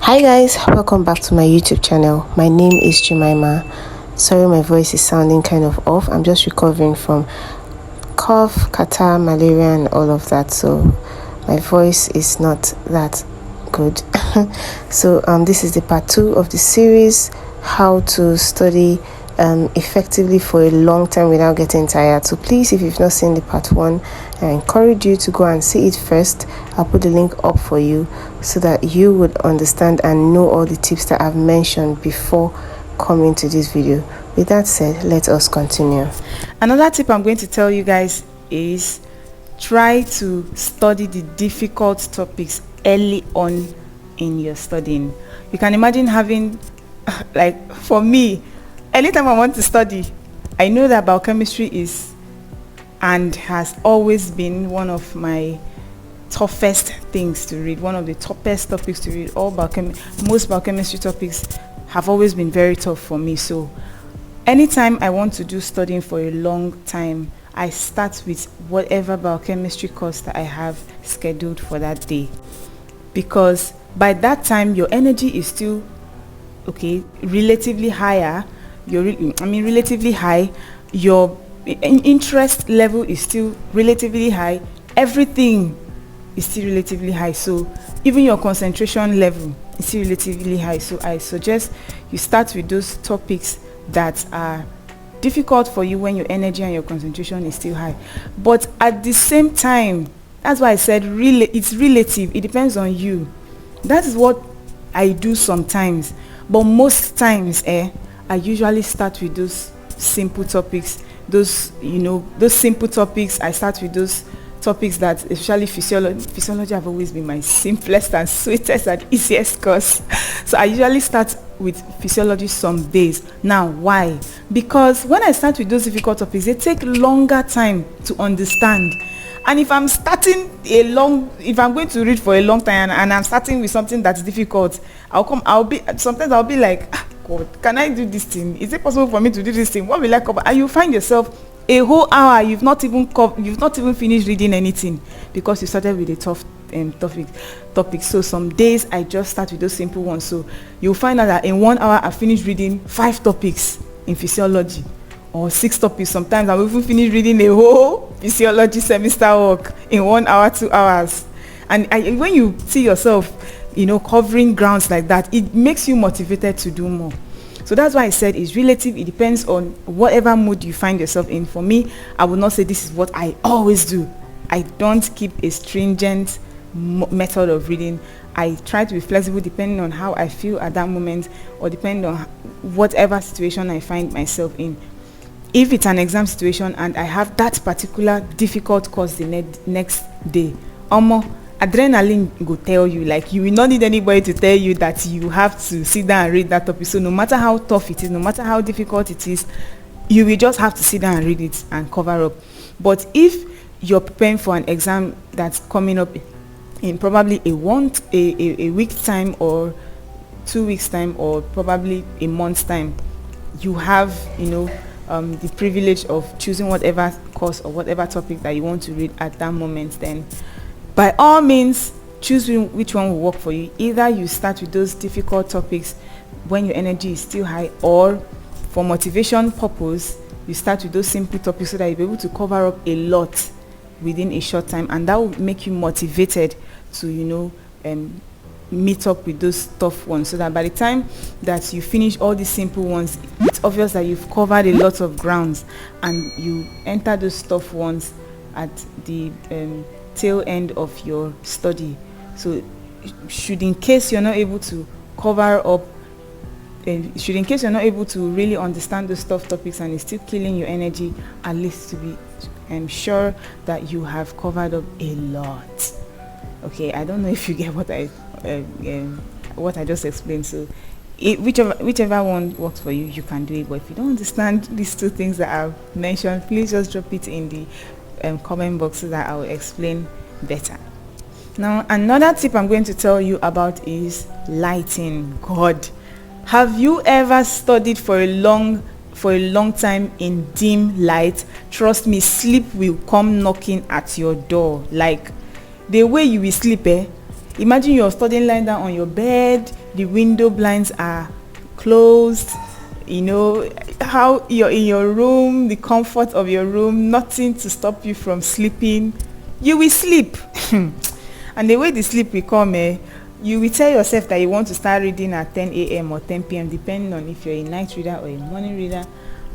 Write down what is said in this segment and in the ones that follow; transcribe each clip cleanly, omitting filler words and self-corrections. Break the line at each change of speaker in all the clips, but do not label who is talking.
Hi guys, welcome back to my YouTube channel. My name is Jemima. Sorry my voice is sounding kind of off. I'm just recovering from cough, catarrh, malaria and all of that, so my voice is not that good. So this is the part 2 of the series, how to study effectively for a long time without getting tired. So please, if you've not seen the part 1, I encourage you to go and see it first. I'll put the link up for you so that you would understand and know all the tips that I've mentioned before coming to this video. With that said, let us continue.
Another tip I'm going to tell you guys is try to study the difficult topics early on in your studying. You can imagine having, like for me, anytime I want to study, I know that biochemistry is and has always been one of my toughest things to read, one of the toughest topics to read. Most biochemistry topics have always been very tough for me. So anytime I want to do studying for a long time, I start with whatever biochemistry course that I have scheduled for that day, because by that time your energy is still relatively higher. Relatively high. Your interest level is still relatively high. Everything is still relatively high. So even your concentration level is still relatively high. So I suggest you start with those topics that are difficult for you when your energy and your concentration is still high. But at the same time, that's why I said it's relative. It depends on you. That is what I do sometimes. But most times, I usually start with those simple topics. Those simple topics. I start with those topics that, especially physiology have always been my simplest and sweetest and easiest course. So I usually start with physiology some days. Now, why? Because when I start with those difficult topics, they take longer time to understand. And if I'm going to read for a long time and I'm starting with something that's difficult, I'll be like, God, can I do this thing? Is it possible for me to do this thing? What will I cover? And you find yourself a whole hour, you've not even finished reading anything because you started with a tough topic. So some days I just start with those simple ones. So you'll find out that in 1 hour I finished reading 5 topics in physiology, or 6 topics. Sometimes I'll even finish reading a whole physiology semester work in 1 hour, 2 hours. And when you see yourself covering grounds like that, it makes you motivated to do more. So that's why I said it's relative. It depends on whatever mood you find yourself in. For me, I would not say this is what I always do. I don't keep a stringent method of reading. I try to be flexible depending on how I feel at that moment, or depending on whatever situation I find myself in. If it's an exam situation and I have that particular difficult course the next day, adrenaline go tell you, like, you will not need anybody to tell you that you have to sit down and read that topic. So no matter how tough it is, no matter how difficult it is, you will just have to sit down and read it and cover up. But if you're preparing for an exam that's coming up in probably a week's time, or 2 weeks time, or probably a month's time, you have the privilege of choosing whatever course or whatever topic that you want to read at that moment. Then by all means, choose which one will work for you. Either you start with those difficult topics when your energy is still high, or for motivation purpose, you start with those simple topics so that you'll be able to cover up a lot within a short time, and that will make you motivated to meet up with those tough ones, so that by the time that you finish all these simple ones, it's obvious that you've covered a lot of grounds, and you enter those tough ones at the tail end of your study. So in case you're not able to really understand those tough topics and it's still killing your energy, at least to be sure that you have covered up a lot. Okay, I don't know if you get what I just explained. So whichever one works for you, you can do it. But if you don't understand these 2 things that I've mentioned, please just drop it in the comment box so that I will explain better. Now, another tip I'm going to tell you about is lighting. God, have you ever studied for a long time in dim light? Trust me, sleep will come knocking at your door. Like, the way you will sleep, Imagine you're studying lying down on your bed, the window blinds are closed, you know, how you're in your room, the comfort of your room, nothing to stop you from sleeping. You will sleep. And the way the sleep will come, you will tell yourself that you want to start reading at 10 a.m. or 10 p.m. depending on if you're a night reader or a morning reader.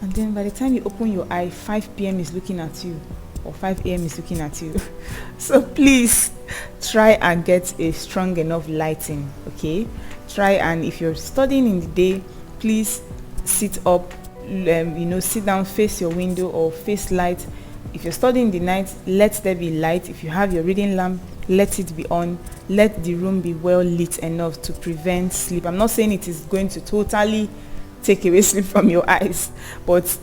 And then by the time you open your eye, 5 p.m. is looking at you, or 5 a.m. is looking at you. So please try and get a strong enough lighting, okay? Try, and if you're studying in the day, please sit up, sit down, face your window or face light. If you're studying in the night, let there be light. If you have your reading lamp, let it be on. Let the room be well lit enough to prevent sleep. I'm not saying it is going to totally take away sleep from your eyes, but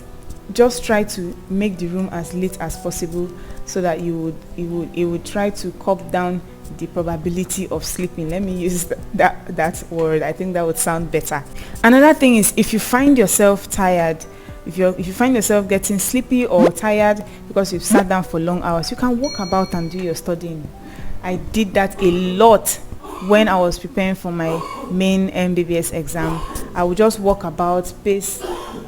just try to make the room as lit as possible so that you would try to curb down the probability of sleeping. Let me use that word. I think that would sound better. Another thing is, if you find yourself tired, if you find yourself getting sleepy or tired because you've sat down for long hours, you can walk about and do your studying. I did that a lot when I was preparing for my main MBBS exam. I would just walk about, pace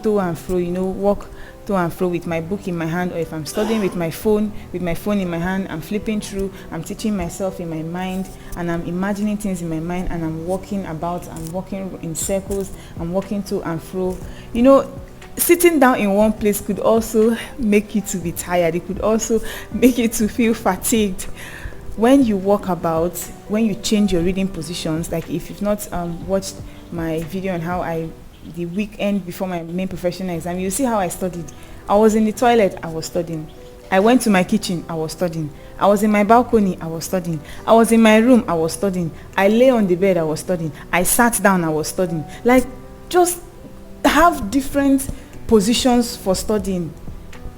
to and fro, walk to and fro with my book in my hand, or if I'm studying with my phone in my hand, I'm flipping through, I'm teaching myself in my mind, and I'm imagining things in my mind, and I'm walking about, I'm walking in circles, I'm walking to and fro. Sitting down in one place could also make you to be tired. It could also make you to feel fatigued. When you walk about, when you change your reading positions, like if you've not watched my video on how the weekend before my main professional exam, you see how I studied. I was in the toilet, I was studying. I went to my kitchen, I was studying. I was in my balcony, I was studying. I was in my room, I was studying. I lay on the bed, I was studying. I sat down, I was studying. Like, just have different positions for studying.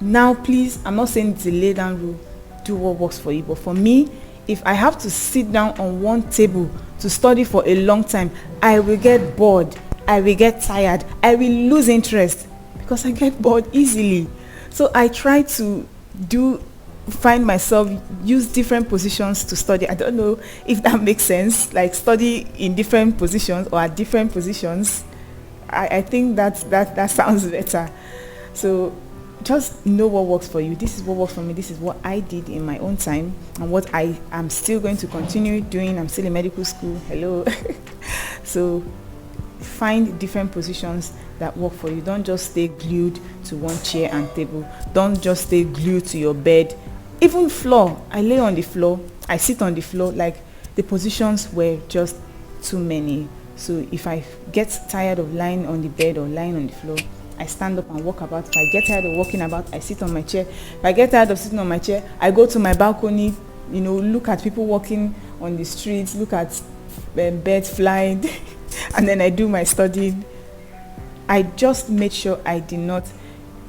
Now, please, I'm not saying it's a lay down rule. Do what works for you. But for me, if I have to sit down on one table to study for a long time, I will get bored. I will get tired. I will lose interest because I get bored easily. So I try to find myself, use different positions to study. I don't know if that makes sense, like study in different positions or at different positions. I think that sounds better. So just know what works for you. This is what works for me. This is what I did in my own time and what I am still going to continue doing. I'm still in medical school. Hello. So find different positions that work for you. Don't just stay glued to one chair and table. Don't just stay glued to your bed. Even floor. I lay on the floor. I sit on the floor. Like, the positions were just too many. So if I get tired of lying on the bed or lying on the floor, I stand up and walk about. If I get tired of walking about, I sit on my chair. If I get tired of sitting on my chair, I go to my balcony, look at people walking on the streets, look at birds flying, and then I do my studying. I just made sure I did not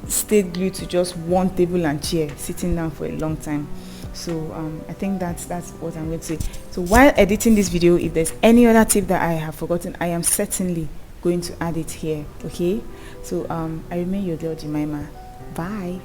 stay glued to just one table and chair, sitting down for a long time. So I think that's what I'm going to say. So while editing this video, if there's any other tip that I have forgotten, I am certainly going to add it here. Okay, so I remain your girl Jemima. Bye.